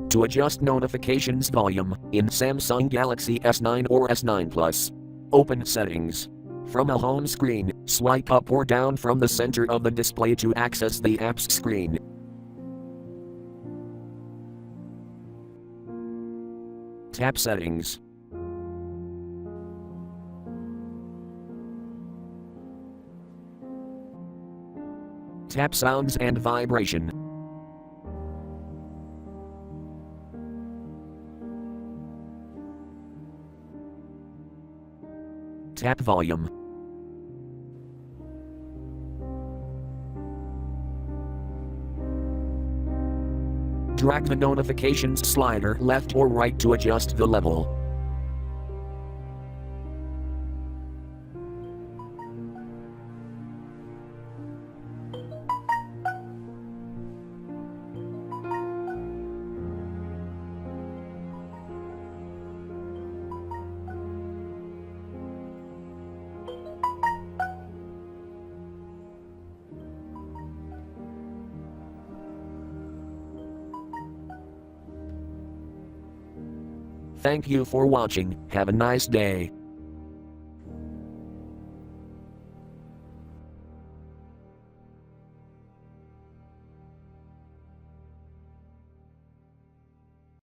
To adjust notifications volume in Samsung Galaxy S9 or S9 Plus, open Settings. From a home screen, swipe up or down from the center of the display to access the apps screen. Tap Settings. Tap Sounds and Vibration. Tap Volume. Drag the notifications slider left or right to adjust the level. Thank you for watching. Have a nice day.